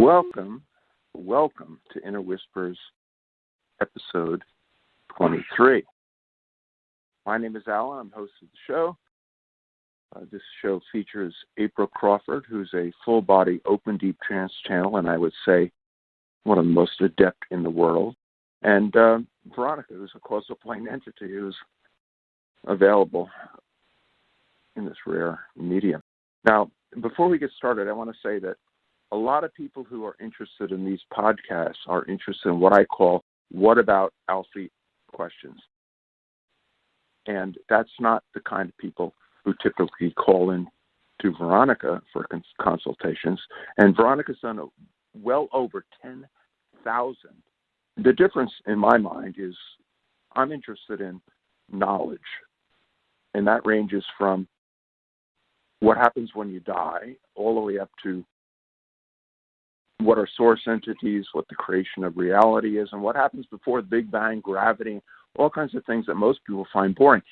Welcome to Inner Whispers, episode 23. My name is Alan. I'm host of the show. This show features April Crawford, who's a full-body, open, deep trance channel, and I would say one of the most adept in the world. And VERONICA, who's a causal plane entity, who's available in this rare medium. Now, before we get started, I want to say that a lot of people who are interested in these podcasts are interested in what I call "what about Alfie" questions. And that's not the kind of people who typically call in to VERONICA for consultations. And VERONICA's done well over 10,000. The difference in my mind is I'm interested in knowledge. And that ranges from what happens when you die all the way up to what are source entities, what the creation of reality is, and what happens before the Big Bang, gravity, all kinds of things that most people find boring.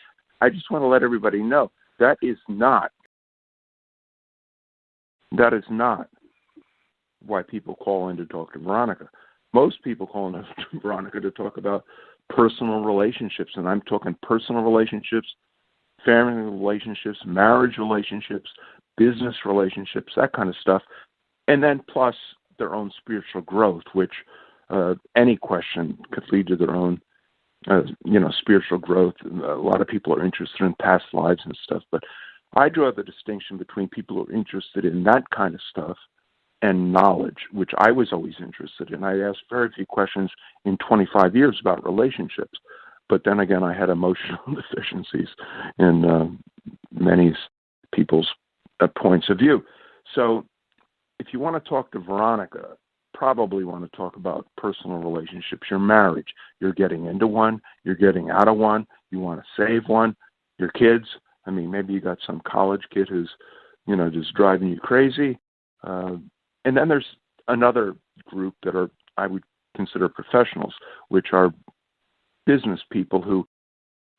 I just want to let everybody know that is not why people call in to talk to VERONICA. Most people call in to VERONICA to talk about personal relationships, and I'm talking personal relationships, family relationships, marriage relationships, business relationships, that kind of stuff, and then plus their own spiritual growth, which any question could lead to their own, spiritual growth. A lot of people are interested in past lives and stuff, but I draw the distinction between people who are interested in that kind of stuff and knowledge, which I was always interested in. I asked very few questions in 25 years about relationships, but then again, I had emotional deficiencies in many people's points of view. So if you want to talk to VERONICA, probably want to talk about personal relationships, your marriage. You're getting into one, you're getting out of one, you want to save one, your kids. I mean, maybe you got some college kid who's, just driving you crazy. And then there's another group that are, I would consider professionals, which are business people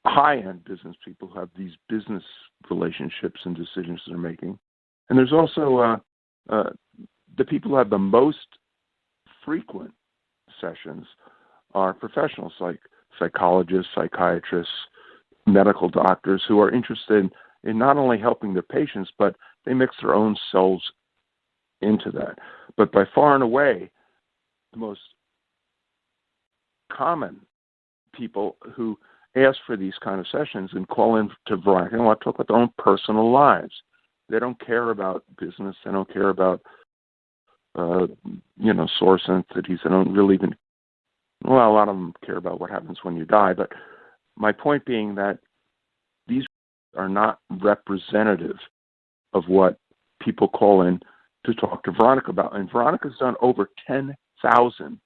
high-end business people who have these business relationships and decisions they're making. And there's also the people who have the most frequent sessions are professionals like psychologists, psychiatrists, medical doctors who are interested in not only helping their patients, but they mix their own selves into that. But by far and away, the most common people who ask for these kind of sessions and call in to VERONICA and want to talk about their own personal lives. They don't care about business. They don't care about, source entities. They don't really even, a lot of them care about what happens when you die. But my point being that these are not representative of what people call in to talk to VERONICA about. And VERONICA's done over 10,000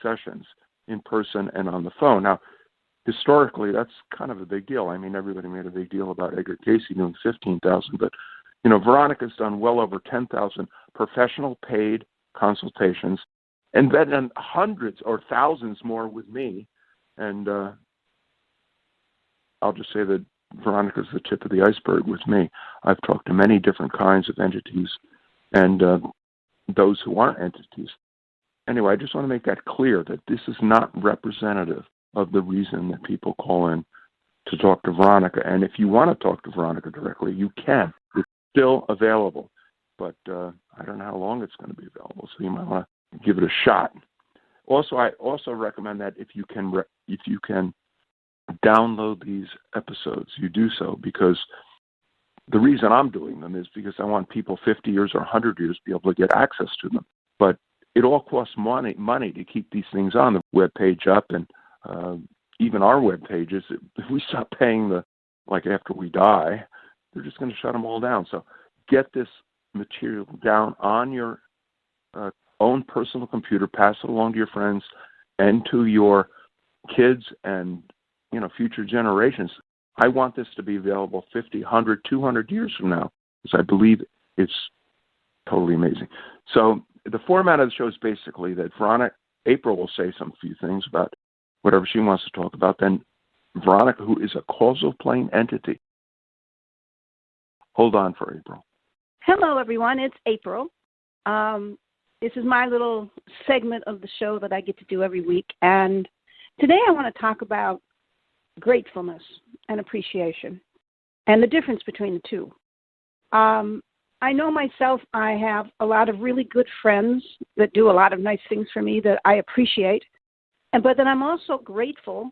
sessions in person and on the phone. Now, historically, that's kind of a big deal. I mean, everybody made a big deal about Edgar Cayce doing 15,000, but VERONICA's done well over 10,000 professional paid consultations, and then hundreds or thousands more with me. And I'll just say that VERONICA's the tip of the iceberg with me. I've talked to many different kinds of entities and those who aren't entities. Anyway, I just want to make that clear that this is not representative of the reason that people call in to talk to VERONICA. And if you want to talk to VERONICA directly, you can. It's still available, but I don't know how long it's going to be available, so you might want to give it a shot. Also, I also recommend that if you can download these episodes, you do so, because the reason I'm doing them is because I want people 50 years or 100 years to be able to get access to them. But it all costs money to keep these things on the web page up, and even our web pages. If we stop paying after we die, they're just going to shut them all down. So get this material down on your own personal computer, pass it along to your friends and to your kids and future generations. I want this to be available 50, 100, 200 years from now, because I believe it's totally amazing. So the format of the show is basically that April will say some few things about whatever she wants to talk about. Then VERONICA, who is a causal plane entity. Hold on for April. Hello, everyone. It's April. This is my little segment of the show that I get to do every week. And today I want to talk about gratefulness and appreciation and the difference between the two. I know myself, I have a lot of really good friends that do a lot of nice things for me that I appreciate. But then I'm also grateful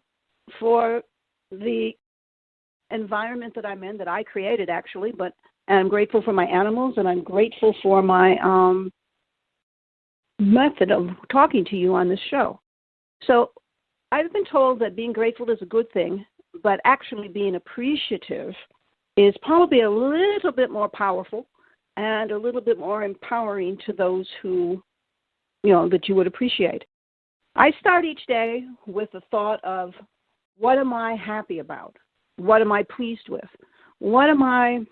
for the environment that I'm in, that I created actually, and I'm grateful for my animals, and I'm grateful for my method of talking to you on this show. So I've been told that being grateful is a good thing, but actually being appreciative is probably a little bit more powerful and a little bit more empowering to those who, that you would appreciate. I start each day with the thought of, what am I happy about? What am I pleased with? What am I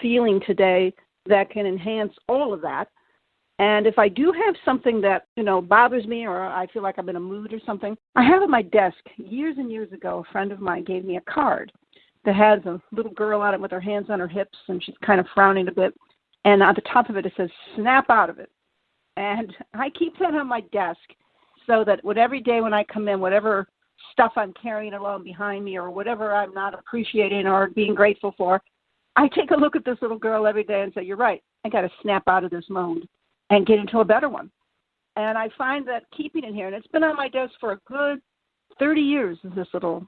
feeling today that can enhance all of that? And if I do have something that, bothers me, or I feel like I'm in a mood or something, I have at my desk, years and years ago, a friend of mine gave me a card that has a little girl on it with her hands on her hips, and she's kind of frowning a bit. And at the top of it, it says, snap out of it. And I keep that on my desk so that every day when I come in, whatever stuff I'm carrying along behind me or whatever I'm not appreciating or being grateful for, I take a look at this little girl every day and say, you're right, I got to snap out of this mode and get into a better one. And I find that keeping it here, and it's been on my desk for a good 30 years, is this little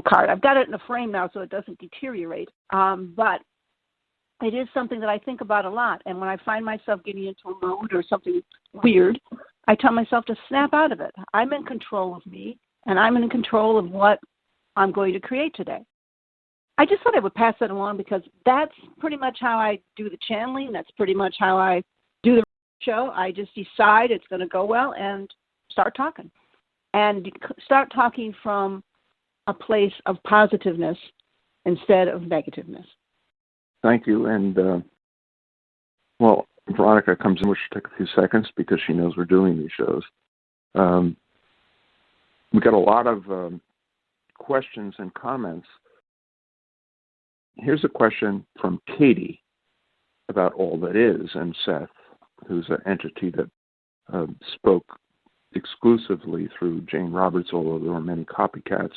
card. I've got it in a frame now so it doesn't deteriorate, but it is something that I think about a lot. And when I find myself getting into a mode or something weird, I tell myself to snap out of it. I'm in control of me, and I'm in control of what I'm going to create today. I just thought I would pass that along because that's pretty much how I do the channeling. That's pretty much how I do the show. I just decide it's going to go well and start talking. And start talking from a place of positiveness instead of negativeness. Thank you. And, Veronica comes in, which will take a few seconds because she knows we're doing these shows. We got a lot of questions and comments. Here's a question from Katie about all that is, and Seth, who's an entity that spoke exclusively through Jane Roberts, although there were many copycats.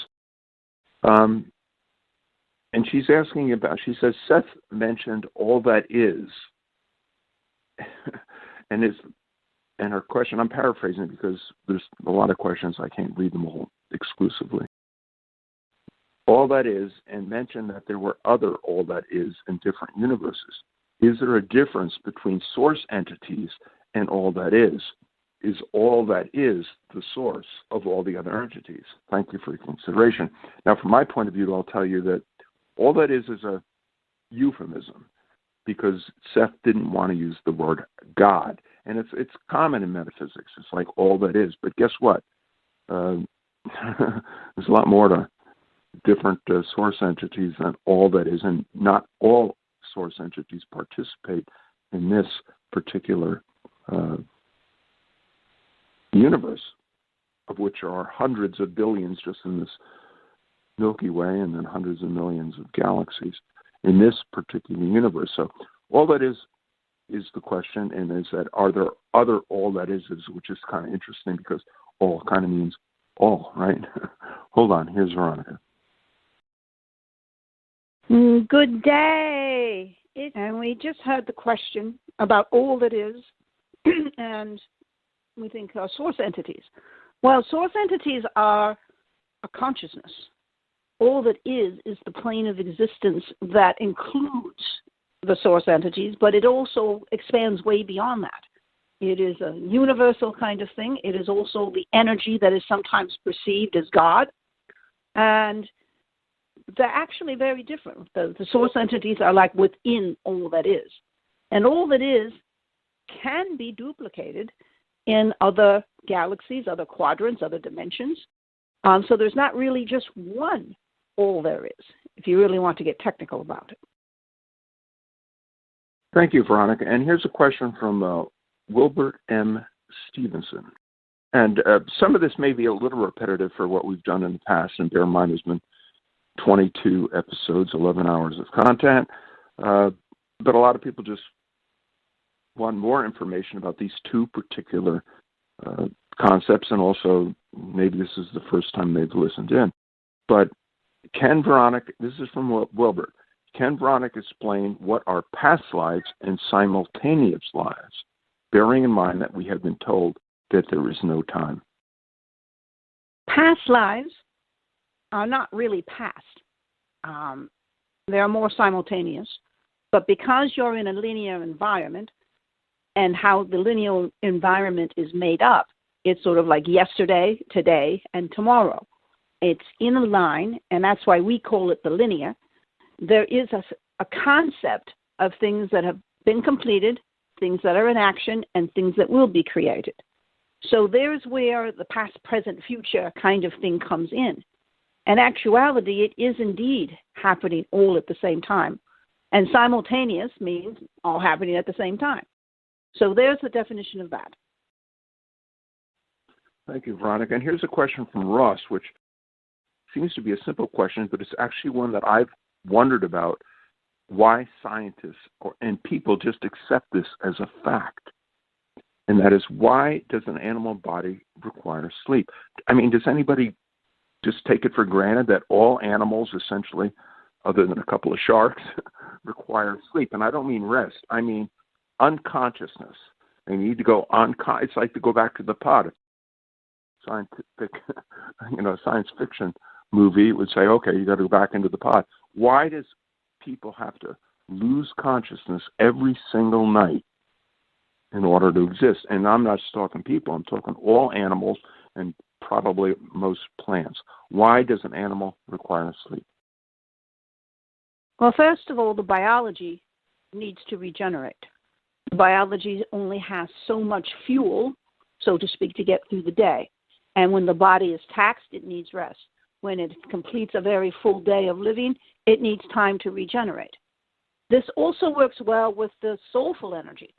And she's asking she says, Seth mentioned all that is. And her question, I'm paraphrasing because there's a lot of questions, I can't read them all exclusively. All that is, and mentioned that there were other all that is in different universes. Is there a difference between source entities and all that is? Is all that is the source of all the other entities? Thank you for your consideration. Now, from my point of view, I'll tell you that all that is a euphemism because Seth didn't want to use the word God. And it's common in metaphysics. It's like all that is. But guess what? There's a lot more to different source entities than all that is. And not all source entities participate in this particular universe, of which there are hundreds of billions just in this Milky Way, and then hundreds of millions of galaxies in this particular universe. So all that is the question, and is that are there other all that is, which is kind of interesting because all kind of means all, right? Hold on, here's Veronica. Good day. And we just had the question about all that is, and we think source entities. Well, source entities are a consciousness. All that is the plane of existence that includes the source entities, but it also expands way beyond that. It is a universal kind of thing. It is also the energy that is sometimes perceived as God. And they're actually very different. The source entities are like within all that is. And all that is can be duplicated in other galaxies, other quadrants, other dimensions. So there's not really just one all there is, if you really want to get technical about it. Thank you, Veronica. And here's a question from Wilbert M. Stevenson. And some of this may be a little repetitive for what we've done in the past, and bear in mind there's been 22 episodes, 11 hours of content. But a lot of people just want more information about these two particular concepts, and also maybe this is the first time they've listened in. But can Veronica, this is from Wilbert, can Veronica explain what are past lives and simultaneous lives, bearing in mind that we have been told that there is no time? Past lives are not really past. They are more simultaneous. But because you're in a linear environment, and how the linear environment is made up, it's sort of like yesterday, today, and tomorrow. It's in a line, and that's why we call it the linear. There is a concept of things that have been completed, things that are in action, and things that will be created. So there's where the past, present, future kind of thing comes in. In actuality, it is indeed happening all at the same time. And simultaneous means all happening at the same time. So there's the definition of that. Thank you, Veronica. And here's a question from Ross, which seems to be a simple question, but it's actually one that I've wondered about, why scientists and people just accept this as a fact. And that is, why does an animal body require sleep? I mean, does anybody just take it for granted that all animals, essentially, other than a couple of sharks, require sleep? And I don't mean rest. I mean unconsciousness. They need to go it's like to go back to the pod. Scientific, science fiction movie would say, okay, you got to go back into the pod. Why does people have to lose consciousness every single night in order to exist? And I'm not just talking people. I'm talking all animals and probably most plants. Why does an animal require sleep? Well, first of all, the biology needs to regenerate. Biology only has so much fuel, so to speak, to get through the day. And when the body is taxed, it needs rest. When it completes a very full day of living, it needs time to regenerate. This also works well with the soulful energy,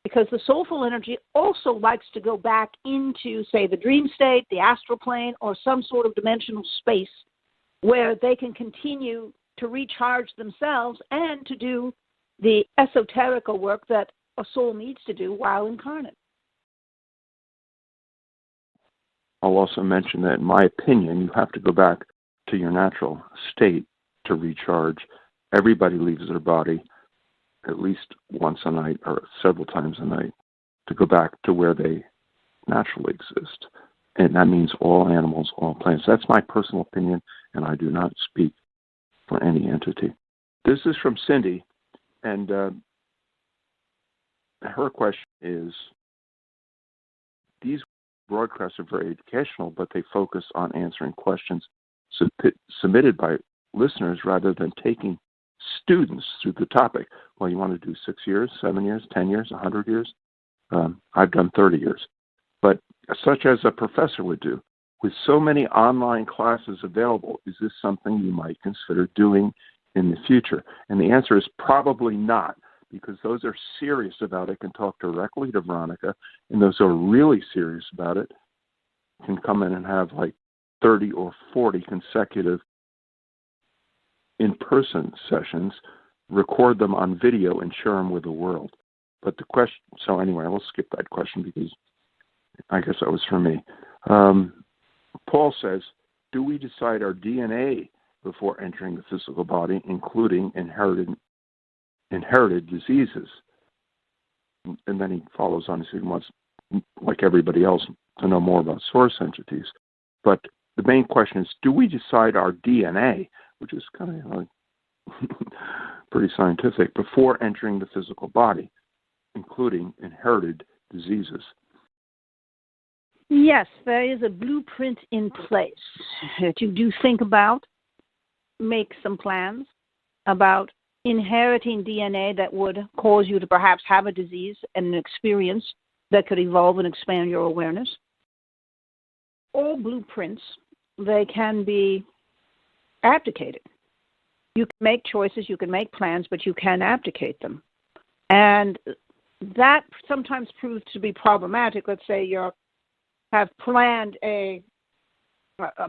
because the soulful energy also likes to go back into, say, the dream state, the astral plane, or some sort of dimensional space where they can continue to recharge themselves and to do the esoterical work that a soul needs to do while incarnate. I'll also mention that, in my opinion, you have to go back to your natural state to recharge. Everybody leaves their body at least once a night or several times a night to go back to where they naturally exist. And that means all animals, all plants. That's my personal opinion, and I do not speak for any entity. This is from Cindy, and her question is, these broadcasts are very educational, but they focus on answering questions submitted by listeners rather than taking students through the topic. Well, you want to do 6 years, 7 years, 10 years, 100 years? I've done 30 years. But such as a professor would do. With so many online classes available, is this something you might consider doing in the future? And the answer is probably not, because those are serious about it can talk directly to Veronica, and those who are really serious about it can come in and have like 30 or 40 consecutive in-person sessions, record them on video, and share them with the world. But the question, so anyway, we'll skip that question because I guess that was for me. Paul says, do we decide our DNA before entering the physical body, including inherited diseases? And then he follows on, he wants, like everybody else, to know more about source entities. But the main question is, do we decide our DNA, which is kind of like pretty scientific, before entering the physical body, including inherited diseases? Yes, there is a blueprint in place that you do think about, make some plans about inheriting DNA that would cause you to perhaps have a disease and an experience that could evolve and expand your awareness. All blueprints, they can be abdicated. You can make choices, you can make plans, but you can abdicate them. And that sometimes proves to be problematic. Let's say you have planned a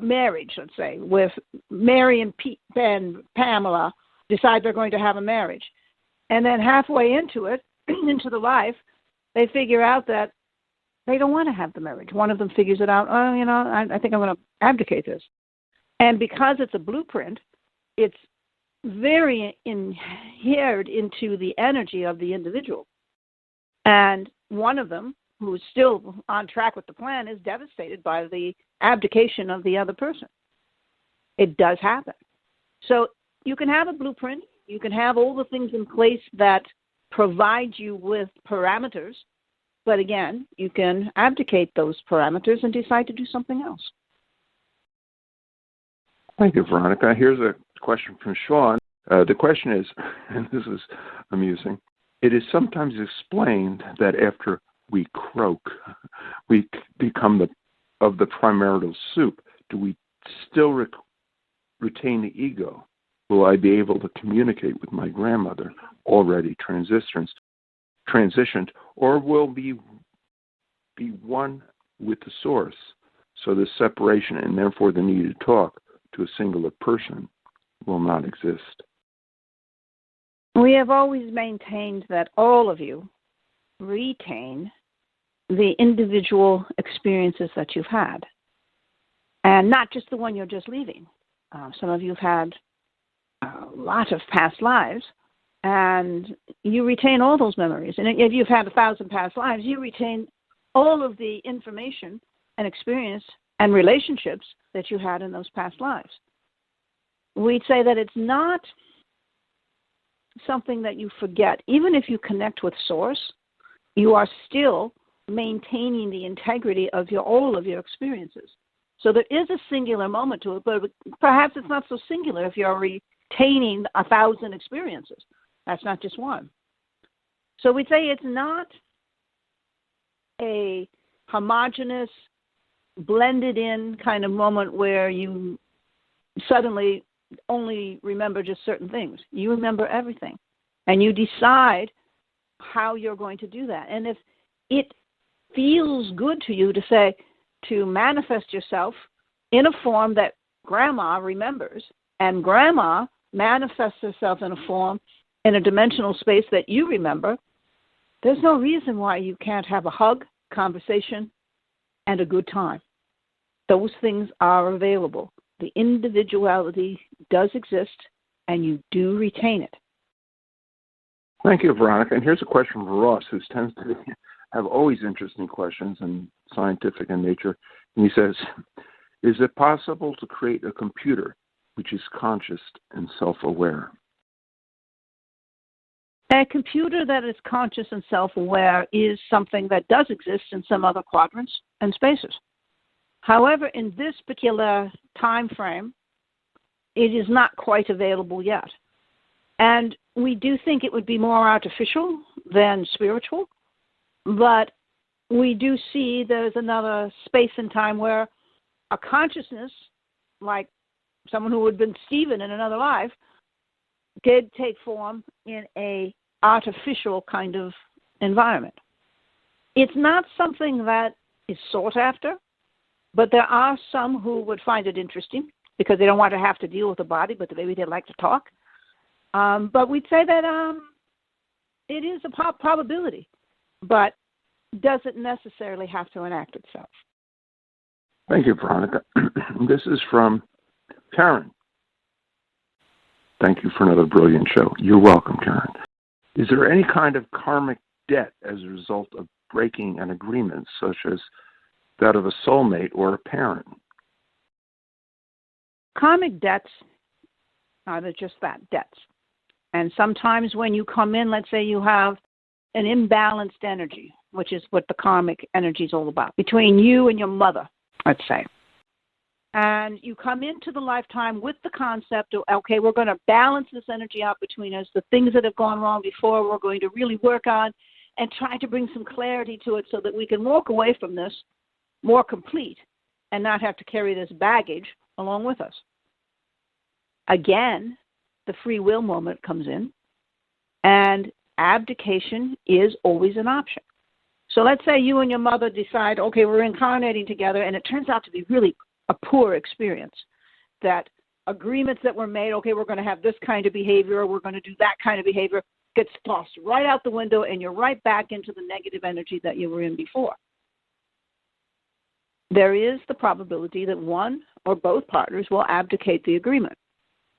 marriage, let's say, with Mary and Pamela decide they're going to have a marriage. And then halfway into it, into the life, they figure out that they don't want to have the marriage. One of them figures it out, I think I'm going to abdicate this. And because it's a blueprint, it's very inherent into the energy of the individual. And one of them, who is still on track with the plan, is devastated by the abdication of the other person. It does happen. So you can have a blueprint. You can have all the things in place that provide you with parameters. But again, you can abdicate those parameters and decide to do something else. Thank you, Veronica. Here's a question from Sean. The question is, and this is amusing, it is sometimes explained that after we croak, we become of the primordial soup. Do we still retain the ego? Will I be able to communicate with my grandmother, already transitioned, or will be one with the source? So the separation and therefore the need to talk to a singular person will not exist. We have always maintained that all of you retain the individual experiences that you've had, and not just the one you're just leaving. Some of you have had a lot of past lives, and you retain all those memories. And if you've had 1,000 past lives, you retain all of the information and experience and relationships that you had in those past lives. We'd say that it's not something that you forget. Even if you connect with Source, you are still maintaining the integrity of all of your experiences. So there is a singular moment to it, but perhaps it's not so singular if you're retaining 1,000 experiences. That's not just one. So we'd say it's not a homogeneous, blended in kind of moment where you suddenly only remember just certain things. You remember everything. And you decide how you're going to do that. And if it feels good to you to manifest yourself in a form that Grandma remembers, and Grandma manifests herself in a form in a dimensional space that you remember, there's no reason why you can't have a hug, conversation, and a good time. Those things are available. The individuality does exist, and you do retain it. Thank you, Veronica. And here's a question from Ross, who tends to have always interesting questions and scientific in nature. And he says, is it possible to create a computer which is conscious and self-aware? A computer that is conscious and self-aware is something that does exist in some other quadrants and spaces. However, in this particular time frame, it is not quite available yet. And we do think it would be more artificial than spiritual, but we do see there's another space and time where a consciousness, like someone who would have been Stephen in another life, did take form in a artificial kind of environment. It's not something that is sought after, but there are some who would find it interesting because they don't want to have to deal with the body, but maybe they like to talk. But we'd say that it is a probability, but doesn't necessarily have to enact itself. Thank you, Veronica. This is from Karen. Thank you for another brilliant show. You're welcome, Karen. Is there any kind of karmic debt as a result of breaking an agreement, such as that of a soulmate or a parent? Karmic debts are just that, debts. And sometimes when you come in, let's say you have an imbalanced energy, which is what the karmic energy is all about, between you and your mother, let's say. And you come into the lifetime with the concept of, okay, we're going to balance this energy out between us. The things that have gone wrong before, we're going to really work on and try to bring some clarity to it so that we can walk away from this more complete and not have to carry this baggage along with us. Again, the free will moment comes in, and abdication is always an option. So let's say you and your mother decide, okay, we're incarnating together, and it turns out to be really a poor experience. That agreements that were made, okay, we're going to have this kind of behavior, or we're going to do that kind of behavior, gets tossed right out the window, and you're right back into the negative energy that you were in before. There is the probability that one or both partners will abdicate the agreement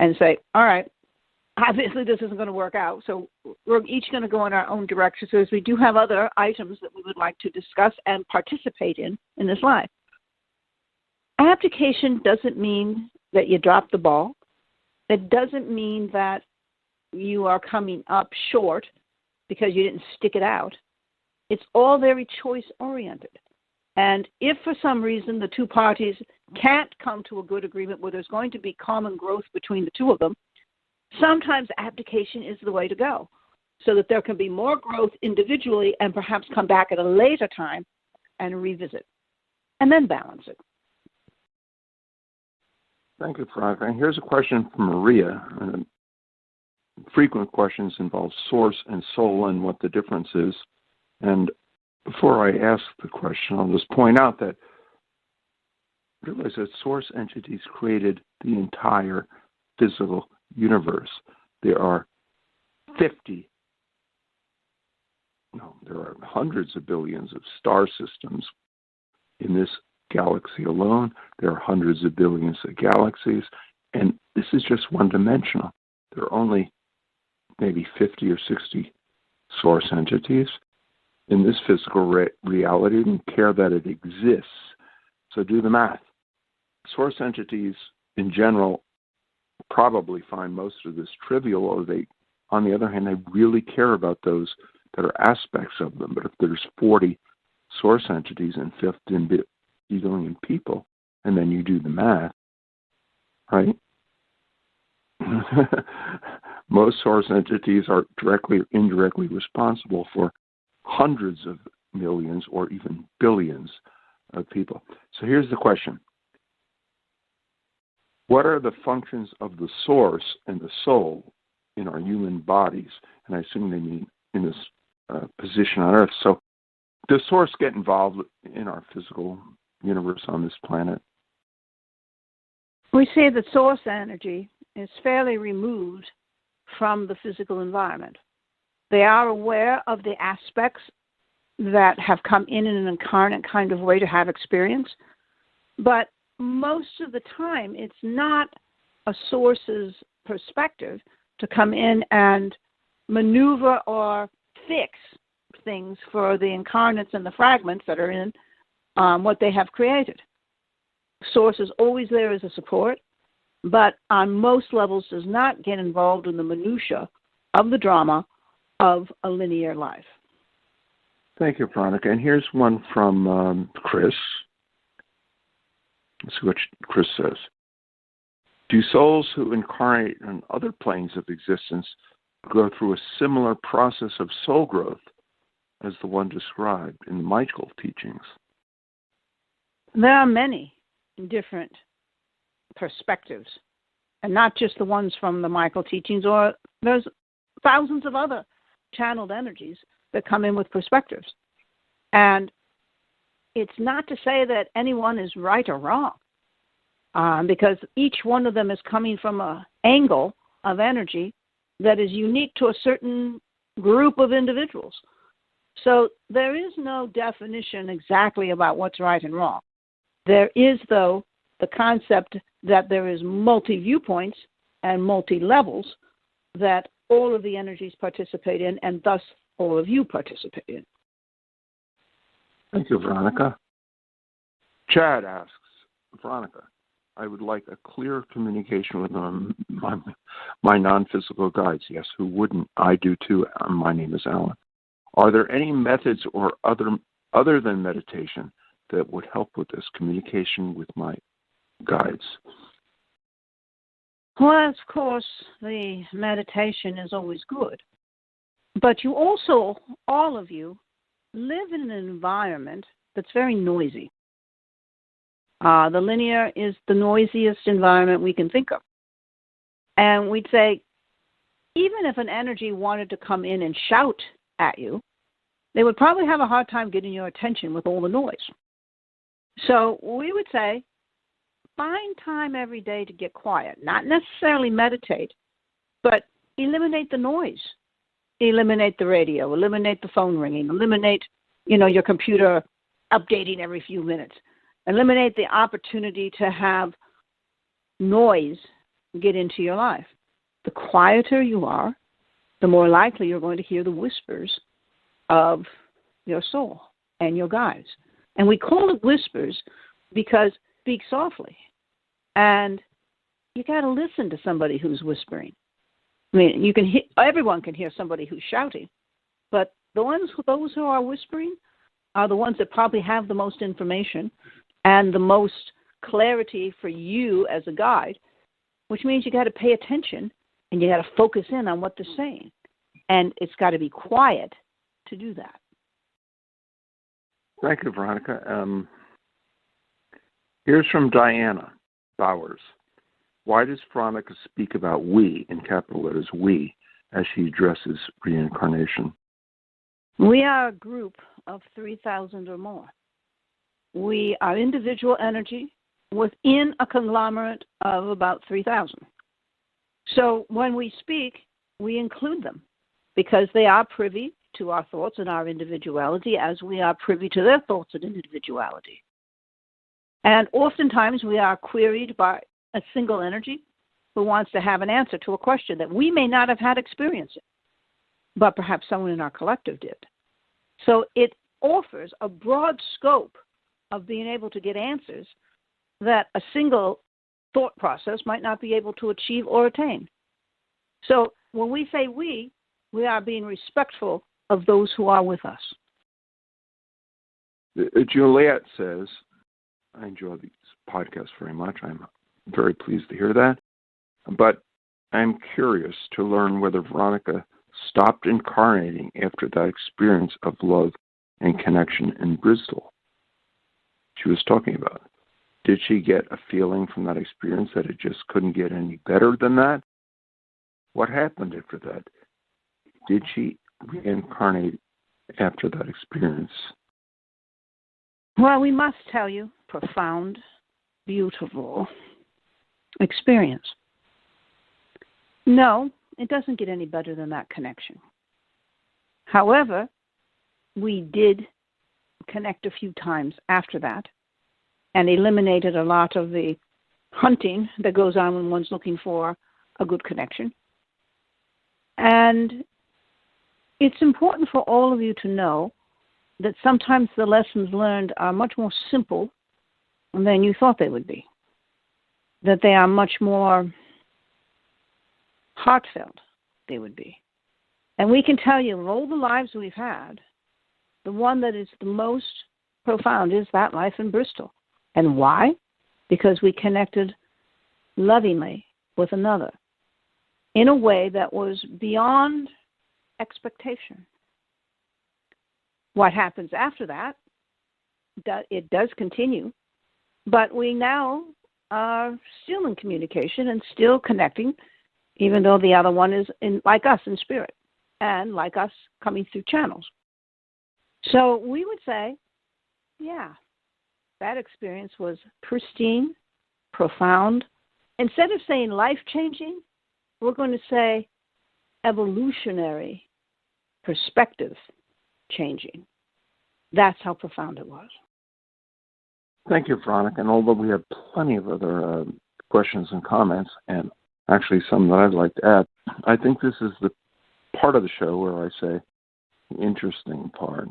and say, all right, obviously this isn't going to work out, so we're each going to go in our own direction. So we do have other items that we would like to discuss and participate in this life. Abdication doesn't mean that you drop the ball. It doesn't mean that you are coming up short because you didn't stick it out. It's all very choice-oriented. And if for some reason the two parties can't come to a good agreement where there's going to be common growth between the two of them, sometimes abdication is the way to go so that there can be more growth individually and perhaps come back at a later time and revisit and then balance it. Thank you, Veronica. And here's a question from Maria. Frequent questions involve source and soul and what the difference is. And before I ask the question, I'll just point out that realize that source entities created the entire physical universe. There are hundreds of billions of star systems in this galaxy alone. There are hundreds of billions of galaxies, and this is just one-dimensional. There are only maybe 50 or 60 source entities in this physical reality. Don't care that it exists. So do the math. Source entities in general probably find most of this trivial, or on the other hand, they really care about those that are aspects of them. But if there's 40 source entities and 15 billion people, and then you do the math, right? Most source entities are directly or indirectly responsible for hundreds of millions or even billions of people. So here's the question. What are the functions of the source and the soul in our human bodies? And I assume they mean in this position on Earth. So does source get involved in our physical universe on this planet? We say that source energy is fairly removed from the physical environment. They are aware of the aspects that have come in an incarnate kind of way to have experience, but most of the time it's not a source's perspective to come in and maneuver or fix things for the incarnates and the fragments that are in what they have created. Source is always there as a support, but on most levels does not get involved in the minutiae of the drama of a linear life. Thank you, Veronica. And here's one from Chris. Let's see what Chris says. Do souls who incarnate on other planes of existence go through a similar process of soul growth as the one described in the Michael teachings? There are many different perspectives, and not just the ones from the Michael teachings, or there's thousands of other channeled energies that come in with perspectives. And it's not to say that anyone is right or wrong, because each one of them is coming from an angle of energy that is unique to a certain group of individuals. So there is no definition exactly about what's right and wrong. There is, though, the concept that there is multi-viewpoints and multi-levels that all of the energies participate in, and thus all of you participate in. Thank you, Veronica. Chad asks, Veronica, I would like a clear communication with my non-physical guides. Yes, who wouldn't? I do too. My name is Alan. Are there any methods or other than meditation that would help with this communication with my guides? Well, of course, the meditation is always good. But you also, all of you, live in an environment that's very noisy. The linear is the noisiest environment we can think of. And we'd say, even if an energy wanted to come in and shout at you, they would probably have a hard time getting your attention with all the noise. So we would say, find time every day to get quiet. Not necessarily meditate, but eliminate the noise. eliminate the radio, eliminate the phone ringing, eliminate, your computer updating every few minutes. Eliminate the opportunity to have noise get into your life. The quieter you are, the more likely you're going to hear the whispers of your soul and your guides. And we call it whispers because speak softly. And you got to listen to somebody who's whispering. I mean, everyone can hear somebody who's shouting, but those who are whispering are the ones that probably have the most information and the most clarity for you as a guide, which means you got to pay attention and you got to focus in on what they're saying. And it's got to be quiet to do that. Thank you, Veronica. Here's from Diana Bowers. Why does Veronica speak about we, in capital letters, we, as she addresses reincarnation? We are a group of 3,000 or more. We are individual energy within a conglomerate of about 3,000. So when we speak, we include them because they are privy to our thoughts and our individuality as we are privy to their thoughts and individuality. And oftentimes we are queried by a single energy who wants to have an answer to a question that we may not have had experience in, but perhaps someone in our collective did. So it offers a broad scope of being able to get answers that a single thought process might not be able to achieve or attain. So when we say we are being respectful of those who are with us. Juliet says, I enjoy these podcasts very much. I'm very pleased to hear that. But I'm curious to learn whether Veronica stopped incarnating after that experience of love and connection in Bristol she was talking about. Did she get a feeling from that experience that it just couldn't get any better than that? What happened after that? Did she reincarnate after that experience? Well, we must tell you, profound, beautiful experience. No, it doesn't get any better than that connection. However, we did connect a few times after that and eliminated a lot of the hunting that goes on when one's looking for a good connection. And it's important for all of you to know that sometimes the lessons learned are much more simple than you thought they would be, that they are much more heartfelt they would be. And we can tell you, of all the lives we've had, the one that is the most profound is that life in Bristol. And why? Because we connected lovingly with another in a way that was beyond expectation. What happens after that, it does continue, but we now are still in communication and still connecting, even though the other one is like us in spirit and like us coming through channels. So we would say, yeah, that experience was pristine, profound. Instead of saying life-changing, we're going to say evolutionary, perspective changing. That's how profound it was. Thank you, Veronica. And although we have plenty of other questions and comments, and actually some that I'd like to add, I think this is the part of the show where I say the interesting part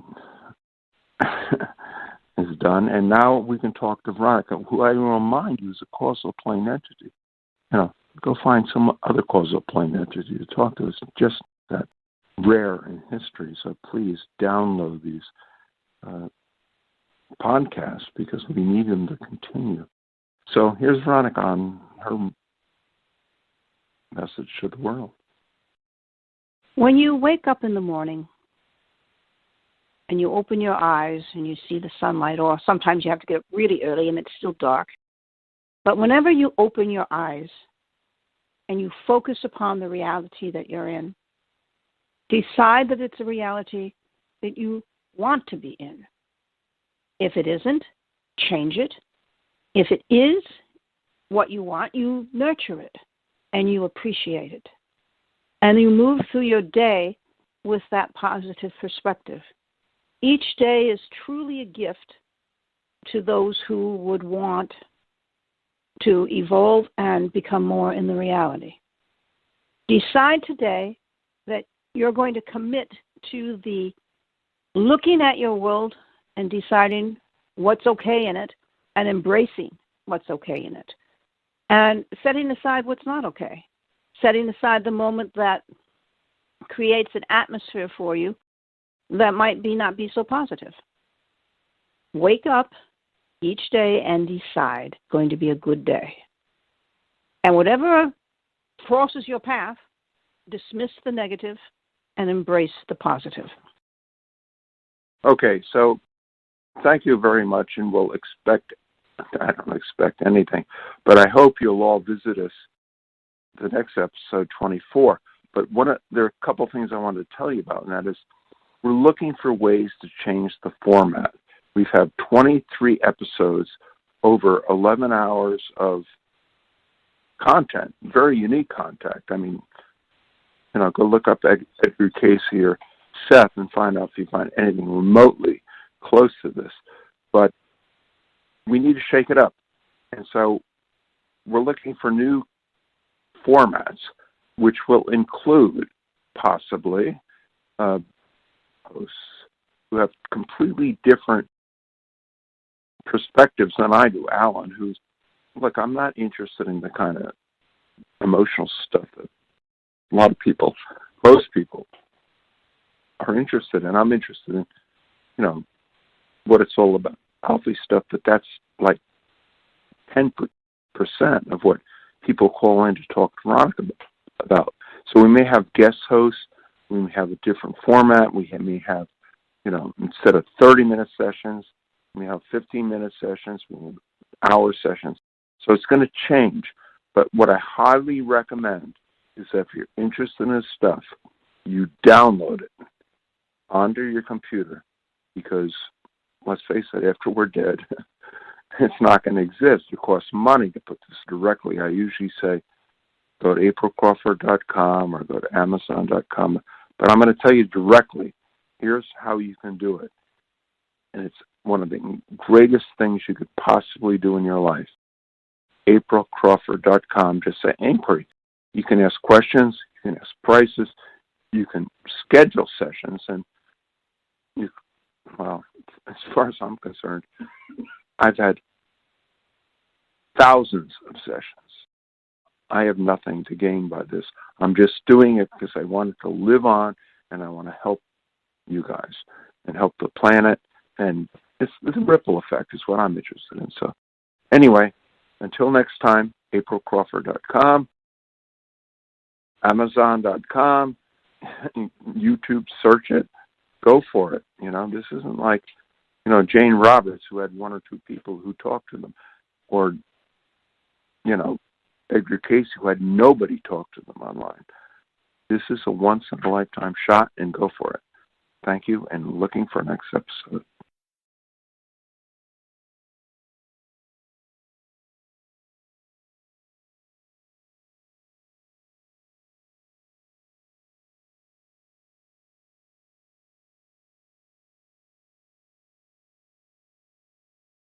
is done. And now we can talk to Veronica, who I will remind you is a causal plane entity. Go find some other causal plane entity to talk to. It's just that rare in history. So please download these podcasts because we need them to continue. So here's Veronica on her message to the world. When you wake up in the morning and you open your eyes and you see the sunlight, or sometimes you have to get up really early and it's still dark, but whenever you open your eyes and you focus upon the reality that you're in, decide that it's a reality that you want to be in. If it isn't, change it. If it is what you want, you nurture it and you appreciate it. And you move through your day with that positive perspective. Each day is truly a gift to those who would want to evolve and become more in the reality. Decide today that you're going to commit to the looking at your world and deciding what's okay in it and embracing what's okay in it, and setting aside what's not okay, setting aside the moment that creates an atmosphere for you that might not be so positive. Wake up each day and decide going to be a good day. And whatever crosses your path, dismiss the negative and embrace the positive. Okay, so thank you very much, and I don't expect anything, but I hope you'll all visit us the next episode 24. But there are a couple things I wanted to tell you about, and that is we're looking for ways to change the format. We've had 23 episodes, over 11 hours of content, very unique content. I mean, go look up Edgar Casey or Seth and find out if you find anything remotely close to this. But we need to shake it up. And so we're looking for new formats, which will include possibly hosts who have completely different perspectives than I do. Alan, who's, look, I'm not interested in the kind of emotional stuff that a lot of people, most people, are interested in. I'm interested in, what it's all about. Healthy stuff, but that's like 10% of what people call in to talk to Veronica about. So we may have guest hosts, we may have a different format, we may have, instead of 30-minute sessions, we have 15-minute sessions, we have hour sessions. So it's going to change. But what I highly recommend is that if you're interested in this stuff, you download it onto your computer, because let's face it, after we're dead, it's not going to exist. It costs money to put this directly. I usually say go to aprilcrawford.com or go to amazon.com. But I'm going to tell you directly, here's how you can do it. And it's one of the greatest things you could possibly do in your life. aprilcrawford.com. Just say inquiry. You can ask questions. You can ask prices. You can schedule sessions. And, as far as I'm concerned, I've had thousands of sessions. I have nothing to gain by this. I'm just doing it because I want it to live on, and I want to help you guys and help the planet. And it's a ripple effect is what I'm interested in. So anyway, until next time, aprilcrawford.com, amazon.com, YouTube, search it, go for it. This isn't like, Jane Roberts, who had one or two people who talked to them, or, Edgar Casey, who had nobody talk to them online. This is a once-in-a-lifetime shot, and go for it. Thank you, and looking for next episode.